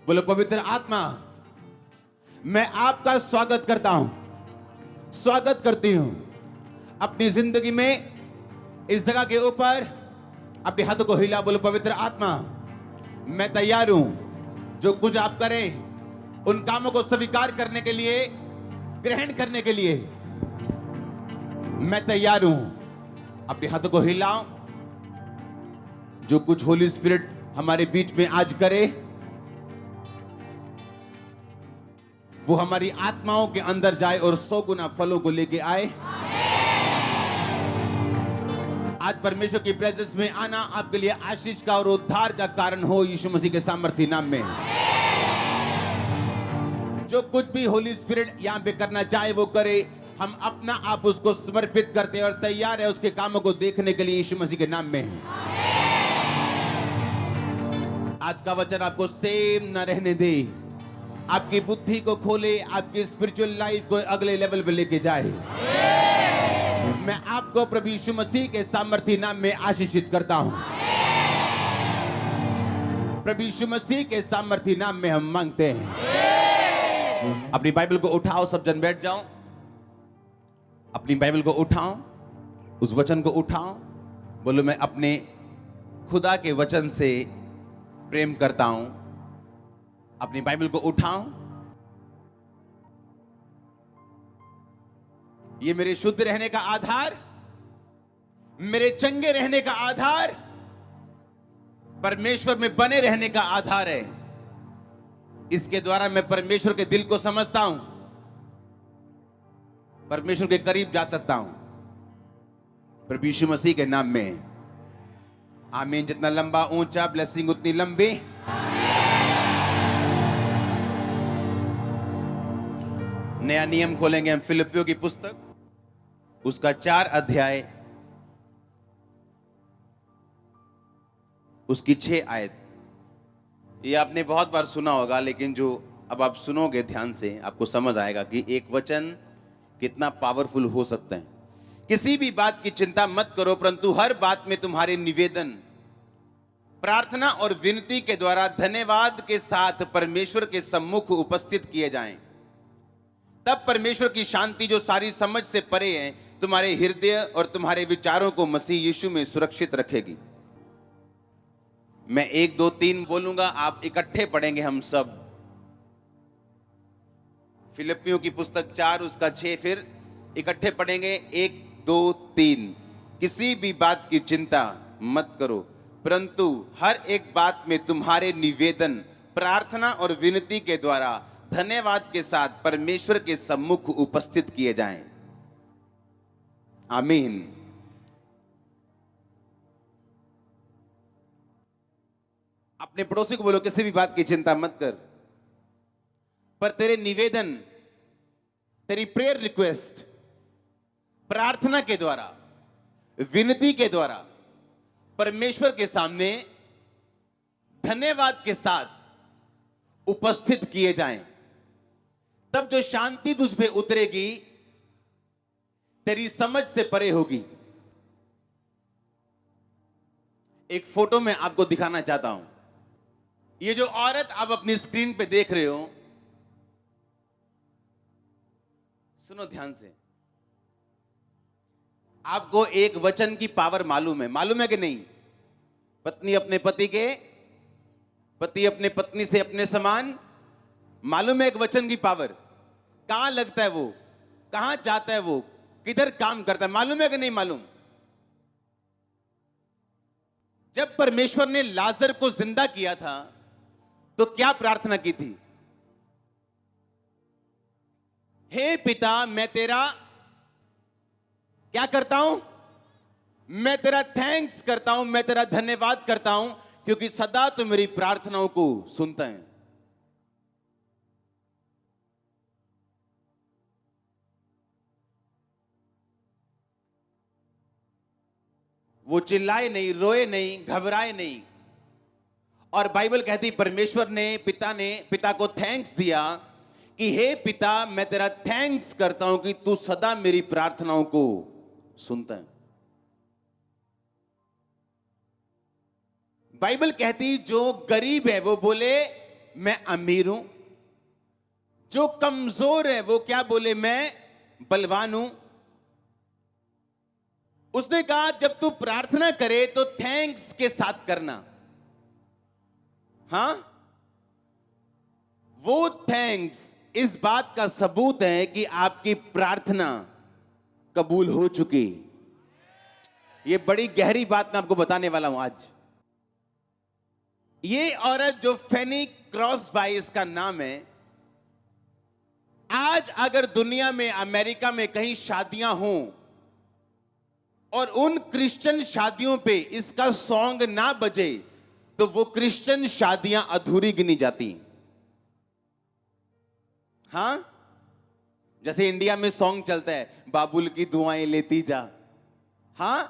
बोलो पवित्र आत्मा, मैं आपका स्वागत करता हूं, स्वागत करती हूं अपनी जिंदगी में। इस जगह के ऊपर अपने हाथों को हिला, बोलो पवित्र आत्मा, मैं तैयार हूं। जो कुछ आप करें उन कामों को स्वीकार करने के लिए, ग्रहण करने के लिए मैं तैयार हूं। अपने हाथों को हिलाओ। जो कुछ होली स्पिरिट हमारे बीच में आज करे, वो हमारी आत्माओं के अंदर जाए और 100 गुना फलों को लेके आए। आज परमेश्वर की प्रेजेंस में आना आपके लिए आशीष का और उद्धार का कारण हो, यीशु मसीह के सामर्थी नाम में। जो कुछ भी होली स्पिरिट यहां पे करना चाहे वो करे। हम अपना आप उसको समर्पित करते हैं और तैयार है उसके कामों को देखने के लिए, यीशु मसीह के नाम में। आज का वचन आपको सेम न रहने दे, आपकी बुद्धि को खोले, आपकी स्पिरिचुअल लाइफ को अगले लेवल पे लेके जाए। मैं आपको प्रभु यीशु मसीह के सामर्थी नाम में आशीषित करता हूं। प्रभु यीशु मसीह के सामर्थी नाम में हम मांगते हैं। अपनी बाइबल को उठाओ, सब जन बैठ जाओ। अपनी बाइबल को उठाओ, उस वचन को उठाओ। बोलो, मैं अपने खुदा के वचन से प्रेम करता हूं। अपनी बाइबल को उठाओ। ये मेरे शुद्ध रहने का आधार, मेरे चंगे रहने का आधार, परमेश्वर में बने रहने का आधार है। इसके द्वारा मैं परमेश्वर के दिल को समझता हूं, परमेश्वर के करीब जा सकता हूं। प्रभु यीशु मसीह के नाम में आमीन। जितना लंबा ऊंचा ब्लेसिंग उतनी लंबी। नया नियम खोलेंगे हम फिलिपियों की पुस्तक, उसका 4 अध्याय, उसकी 6 आयत। ये आपने बहुत बार सुना होगा, लेकिन जो अब आप सुनोगे ध्यान से आपको समझ आएगा कि एक वचन कितना पावरफुल हो सकता है। किसी भी बात की चिंता मत करो, परंतु हर बात में तुम्हारे निवेदन, प्रार्थना और विनती के द्वारा धन्यवाद के साथ परमेश्वर के सम्मुख उपस्थित किए जाएं। तब परमेश्वर की शांति जो सारी समझ से परे है, तुम्हारे हृदय और तुम्हारे विचारों को मसीह यीशु में सुरक्षित रखेगी। मैं 1 2 3 बोलूंगा, आप इकट्ठे पढ़ेंगे हम सब। फिलिपियों की पुस्तक 4 उसका 6, फिर इकट्ठे पढ़ेंगे 1 2 3। किसी भी बात की चिंता मत करो, परंतु हर एक बात में तुम्हारे निवेदन, प्रार्थना और विनती के द्वारा धन्यवाद के साथ परमेश्वर के सम्मुख उपस्थित किए जाएं। आमीन। अपने पड़ोसी को बोलो, किसी भी बात की चिंता मत कर, पर तेरे निवेदन, तेरी प्रेयर रिक्वेस्ट, प्रार्थना के द्वारा, विनती के द्वारा परमेश्वर के सामने धन्यवाद के साथ उपस्थित किए जाएं। तब जो शांति तुझ पे उतरेगी, तेरी समझ से परे होगी। एक फोटो में आपको दिखाना चाहता हूं। ये जो औरत आप अपनी स्क्रीन पे देख रहे हो, सुनो ध्यान से। आपको एक वचन की पावर मालूम है कि नहीं? पत्नी अपने पति के, पति अपने पत्नी से अपने समान। मालूम है एक वचन की पावर? कहां लगता है वो, कहां जाता है वो, किधर काम करता है? मालूम है कि नहीं मालूम? जब परमेश्वर ने लाजर को जिंदा किया था तो क्या प्रार्थना की थी? हे पिता, मैं तेरा क्या करता हूं? मैं तेरा थैंक्स करता हूं, मैं तेरा धन्यवाद करता हूं, क्योंकि सदा तो मेरी प्रार्थनाओं को सुनता है। वो चिल्लाए नहीं, रोए नहीं, घबराए नहीं। और बाइबल कहती परमेश्वर ने पिता को थैंक्स दिया कि हे पिता, मैं तेरा थैंक्स करता हूं कि तू सदा मेरी प्रार्थनाओं को सुनता है। बाइबल कहती जो गरीब है वो बोले मैं अमीर हूं। जो कमजोर है वो क्या बोले, मैं बलवान हूं। उसने कहा जब तू प्रार्थना करे तो थैंक्स के साथ करना। हां, वो थैंक्स इस बात का सबूत है कि आपकी प्रार्थना कबूल हो चुकी। ये बड़ी गहरी बात मैं आपको बताने वाला हूं आज। ये औरत जो फेनी क्रॉसबाई इसका नाम है, आज अगर दुनिया में अमेरिका में कहीं शादियां हों और उन क्रिश्चियन शादियों पे इसका सॉन्ग ना बजे तो वो क्रिश्चियन शादियां अधूरी गिनी जाती। हां, जैसे इंडिया में सॉन्ग चलता है बाबुल की दुआएं लेती जा। हां,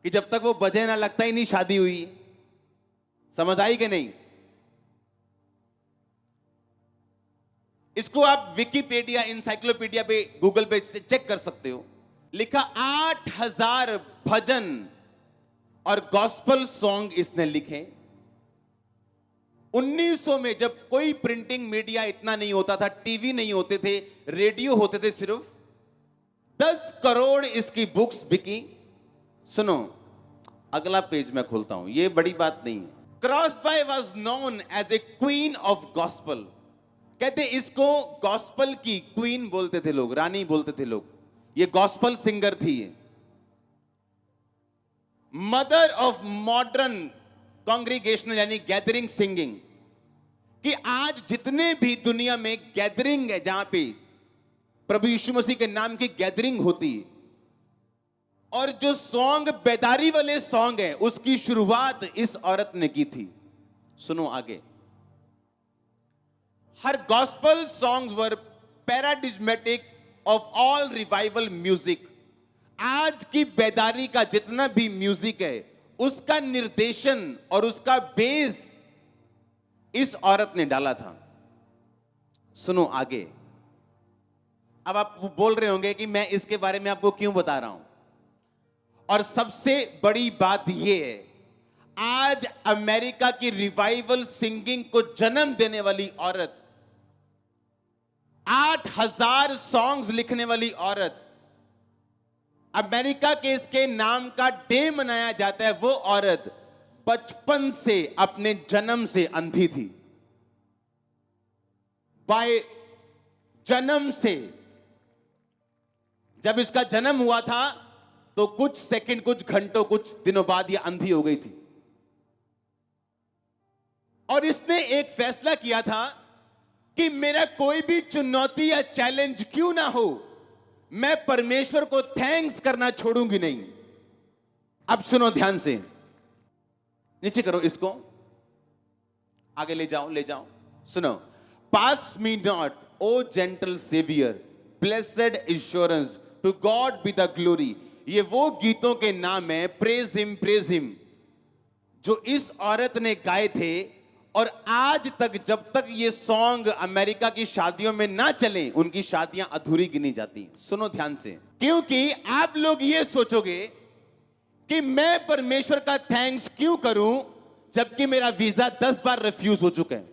कि जब तक वो बजे ना लगता ही नहीं शादी हुई। समझ आई कि नहीं? इसको आप विकिपीडिया, इंसाइक्लोपीडिया पे, गूगल पे चेक कर सकते हो। लिखा 8000 भजन और गॉस्पल सॉन्ग इसने लिखे। 1900 में जब कोई प्रिंटिंग मीडिया इतना नहीं होता था, टीवी नहीं होते थे, रेडियो होते थे सिर्फ, 10 करोड़ इसकी बुक्स बिकी। सुनो, अगला पेज मैं खोलता हूं, ये बड़ी बात नहीं है। Crosby was known as a queen of gospel. कहते इसको गॉस्पल की क्वीन बोलते थे लोग, रानी बोलते थे लोग। ये गॉस्पल सिंगर थी। मदर ऑफ मॉडर्न कॉन्ग्रीगेशनल यानी गैदरिंग सिंगिंग, कि आज जितने भी दुनिया में गैदरिंग है, जहां पे प्रभु यीशु मसीह के नाम की गैदरिंग होती है, और जो सॉन्ग बेदारी वाले सॉन्ग है, उसकी शुरुआत इस औरत ने की थी। सुनो आगे। हर gospel songs were paradigmatic of all revival music. आज की बेदारी का जितना भी म्यूजिक है, उसका निर्देशन और उसका बेस इस औरत ने डाला था। सुनो आगे। अब आप बोल रहे होंगे कि मैं इसके बारे में आपको क्यों बता रहा हूं, और सबसे बड़ी बात यह है, आज अमेरिका की रिवाइवल सिंगिंग को जन्म देने वाली औरत, 8000 सॉन्ग्स लिखने वाली औरत, अमेरिका के इसके नाम का डे मनाया जाता है, वो औरत बचपन से, अपने जन्म से अंधी थी। बाय जन्म से। जब इसका जन्म हुआ था तो कुछ सेकंड, कुछ घंटों, कुछ दिनों बाद ये अंधी हो गई थी। और इसने एक फैसला किया था कि मेरा कोई भी चुनौती या चैलेंज क्यों ना हो, मैं परमेश्वर को थैंक्स करना छोड़ूंगी नहीं। अब सुनो ध्यान से, नीचे करो इसको, आगे ले जाओ, ले जाओ। सुनो। Pass me not O gentle saviour, blessed assurance, to God be the glory. ये वो गीतों के नाम है, प्रेज हिम, जो इस औरत ने गाए थे। और आज तक जब तक ये सॉन्ग अमेरिका की शादियों में ना चले, उनकी शादियां अधूरी गिनी जाती। सुनो ध्यान से, क्योंकि आप लोग ये सोचोगे कि मैं परमेश्वर का थैंक्स क्यों करूं जबकि मेरा वीजा 10 बार रिफ्यूज हो चुका है।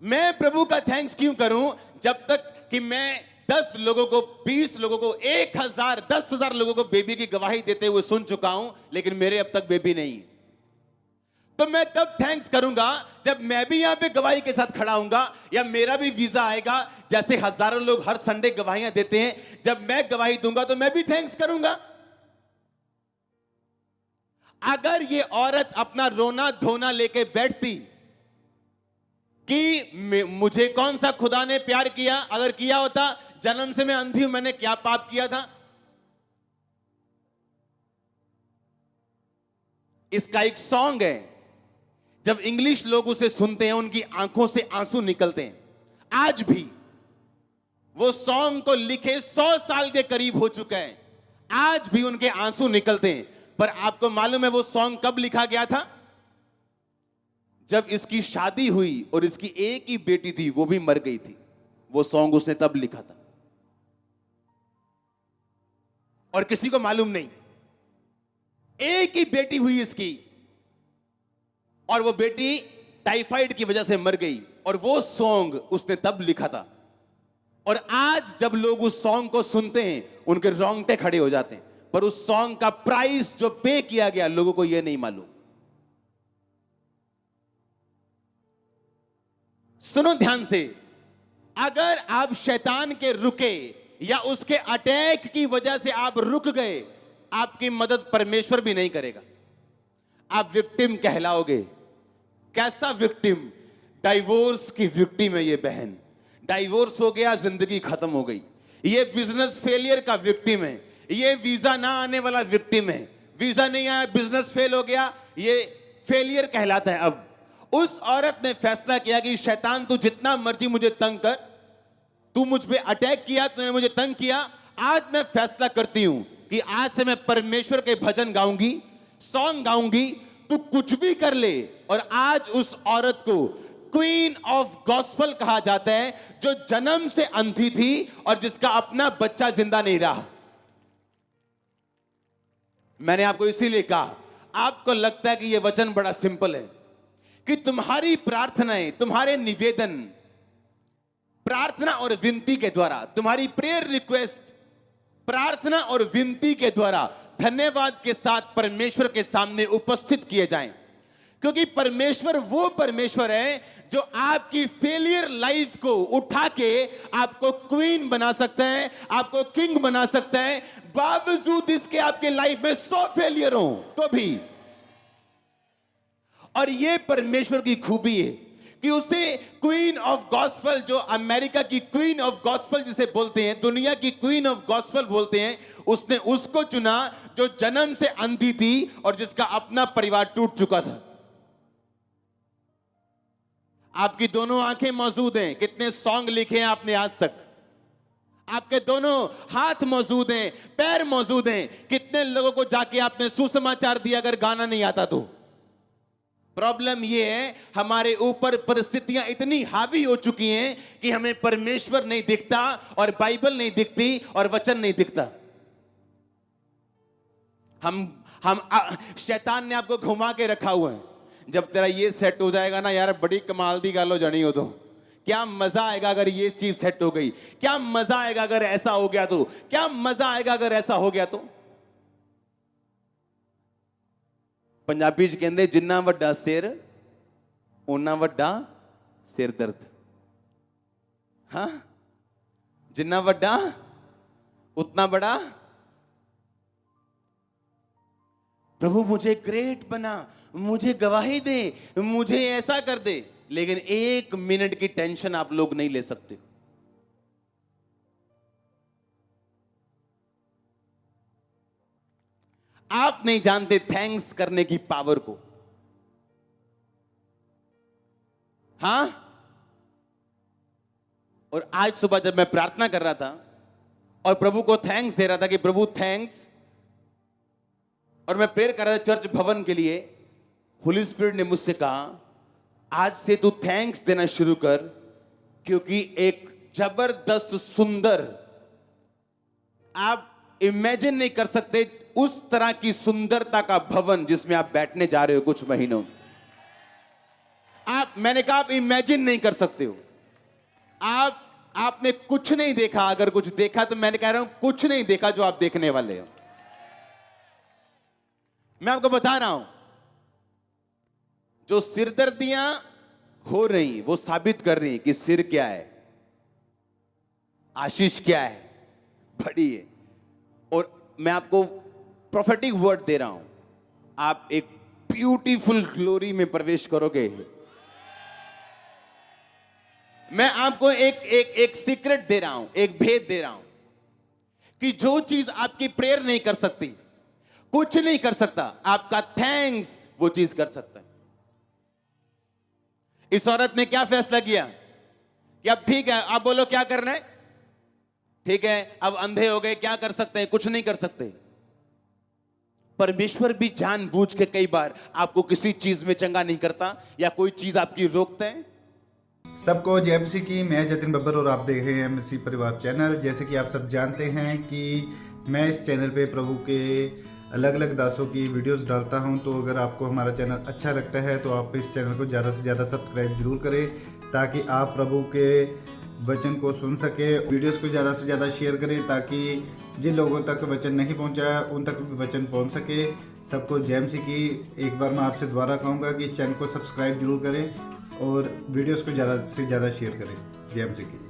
मैं प्रभु का थैंक्स क्यों करूं जब तक कि मैं 10 लोगों को, 20 लोगों को, 1000, 10,000 लोगों को बेबी की गवाही देते हुए सुन चुका हूं, लेकिन मेरे अब तक बेबी नहीं। तो मैं तब थैंक्स करूंगा जब मैं भी यहां पे गवाही के साथ खड़ा हूंगा, या मेरा भी वीजा आएगा। जैसे हजारों लोग हर संडे गवाहियां देते हैं, जब मैं गवाही दूंगा तो मैं भी थैंक्स करूंगा। अगर ये औरत अपना रोना धोना लेके बैठती कि मुझे कौन सा खुदा ने प्यार किया, अगर किया होता, जन्म से मैं अंधी हूं, मैंने क्या पाप किया था। इसका एक सॉन्ग है, जब इंग्लिश लोग उसे सुनते हैं उनकी आंखों से आंसू निकलते हैं। आज भी वो सॉन्ग को लिखे 100 साल के करीब हो चुका है, आज भी उनके आंसू निकलते हैं। पर आपको मालूम है वो सॉन्ग कब लिखा गया था? जब इसकी शादी हुई और इसकी एक ही बेटी थी, वो भी मर गई थी। वो सॉन्ग उसने तब लिखा था, और किसी को मालूम नहीं। एक ही बेटी हुई इसकी, और वो बेटी टाइफाइड की वजह से मर गई। और वो सॉन्ग उसने तब लिखा था। और आज जब लोग उस सॉन्ग को सुनते हैं उनके रोंगटे खड़े हो जाते हैं, पर उस सॉन्ग का प्राइस जो पे किया गया लोगों को यह नहीं मालूम। सुनो ध्यान से, अगर आप शैतान के रुके या उसके अटैक की वजह से आप रुक गए, आपकी मदद परमेश्वर भी नहीं करेगा। आप विक्टिम कहलाओगे। कैसा विक्टिम? डाइवोर्स की विक्टिम है ये बहन। डाइवोर्स हो गया, जिंदगी खत्म हो गई। ये बिजनेस फेलियर का विक्टिम है। ये वीजा ना आने वाला विक्टिम है। वीजा नहीं आया, बिजनेस फेल हो गया, ये फेलियर कहलाता है। अब उस औरत ने फैसला किया कि शैतान तू जितना मर्जी मुझे तंग कर, तू मुझ पे अटैक किया, तूने मुझे तंग किया, आज मैं फैसला करती हूं कि आज से मैं परमेश्वर के भजन गाऊंगी, सॉन्ग गाऊंगी, तू कुछ भी कर ले। और आज उस औरत को क्वीन ऑफ गॉस्पेल कहा जाता है, जो जन्म से अंधी थी और जिसका अपना बच्चा जिंदा नहीं रहा। मैंने आपको इसीलिए कहा, आपको लगता है कि यह वचन बड़ा सिंपल है, कि तुम्हारी प्रार्थनाएं, तुम्हारे निवेदन, प्रार्थना और विनती के द्वारा, तुम्हारी प्रेयर रिक्वेस्ट प्रार्थना और विनती के द्वारा धन्यवाद के साथ परमेश्वर के सामने उपस्थित किए जाएं। क्योंकि परमेश्वर वो परमेश्वर है जो आपकी फेलियर लाइफ को उठा के आपको क्वीन बना सकता है, आपको किंग बना सकता है, बावजूद इसके आपके लाइफ में 100 फेलियर हो तो भी। और ये परमेश्वर की खूबी है कि उसे क्वीन ऑफ गॉस्पेल, जो अमेरिका की क्वीन ऑफ गॉस्पेल जिसे बोलते हैं, दुनिया की क्वीन ऑफ गॉस्पेल बोलते हैं, उसने उसको चुना जो जन्म से अंधी थी और जिसका अपना परिवार टूट चुका था। आपकी दोनों आंखें मौजूद हैं। कितने सॉन्ग लिखे हैं आपने आज तक? आपके दोनों हाथ मौजूद हैं, पैर मौजूद हैं। कितने लोगों को जाके आपने सुसमाचार दिया अगर गाना नहीं आता तो? प्रॉब्लम यह है, हमारे ऊपर परिस्थितियां इतनी हावी हो चुकी हैं कि हमें परमेश्वर नहीं दिखता और बाइबल नहीं दिखती और वचन नहीं दिखता। हम शैतान ने आपको घुमा के रखा हुआ है। जब तेरा ये सेट हो जाएगा ना यार, बड़ी कमाल दी गालो जानी हो तो क्या मजा आएगा अगर ये चीज सेट हो गई, क्या मजा आएगा अगर ऐसा हो गया तो, क्या मजा आएगा अगर ऐसा हो गया तो। पंजाबी च कहंदे जिन्ना वड्डा सिर उन्ना वड्डा सिर दर्द। हाँ, जिन्ना वड्डा उतना बड़ा। प्रभु मुझे ग्रेट बना, मुझे गवाही दे, मुझे ऐसा कर दे, लेकिन 1 मिनट की टेंशन आप लोग नहीं ले सकते। आप नहीं जानते थैंक्स करने की पावर को। हां, और आज सुबह जब मैं प्रार्थना कर रहा था और प्रभु को थैंक्स दे रहा था कि प्रभु थैंक्स, और मैं प्रेयर कर रहा था चर्च भवन के लिए, होली स्पिरिट ने मुझसे कहा आज से तू थैंक्स देना शुरू कर, क्योंकि एक जबरदस्त सुंदर, आप इमेजिन नहीं कर सकते उस तरह की सुंदरता का भवन जिसमें आप बैठने जा रहे हो कुछ महीनों। मैंने कहा आप इमेजिन नहीं कर सकते हो। आपने कुछ नहीं देखा, अगर कुछ देखा तो मैंने कह रहा हूं कुछ नहीं देखा जो आप देखने वाले हो। मैं आपको बता रहा हूं, जो सिरदर्दियां हो रही वो साबित कर रही कि सिर क्या है, आशीष क्या है, बड़ी है। और मैं आपको प्रोफेटिक वर्ड दे रहा हूं, आप एक ब्यूटीफुल ग्लोरी में प्रवेश करोगे। मैं आपको एक सीक्रेट दे रहा हूं, एक भेद दे रहा हूं कि जो चीज आपकी प्रेयर नहीं कर सकती, कुछ नहीं कर सकता, आपका थैंक्स वो चीज कर सकता है। इस औरत ने क्या फैसला किया कि अब ठीक है, आप बोलो क्या करना है, ठीक है, अब अंधे हो गए, क्या कर सकते हैं, कुछ नहीं कर सकते। परमेश्वर भी जानबूझ के कई बार आपको किसी चीज में चंगा नहीं करता या कोई चीज आपकी रोकता है। सबको जय मसीह की। मैं जतिन बब्बर और आप देख रहे हैं मसीह परिवार चैनल। जैसे कि आप सब जानते हैं कि मैं इस चैनल पे प्रभु के अलग अलग दासों की वीडियोस डालता हूं। तो अगर आपको हमारा चैनल अच्छा लगता है तो आप इस चैनल को ज़्यादा से ज़्यादा सब्सक्राइब जरूर करें, ताकि आप प्रभु के वचन को सुन सके। वीडियोस को ज़्यादा से ज़्यादा शेयर करें, ताकि जिन लोगों तक वचन नहीं पहुंचा उन तक भी वचन पहुंच सके। सबको जय मसीह की। एक बार मैं आपसे दोबारा कहूँगा कि इस चैनल को सब्सक्राइब जरूर करें और वीडियोस को ज़्यादा से ज़्यादा शेयर करें। जय मसीह की।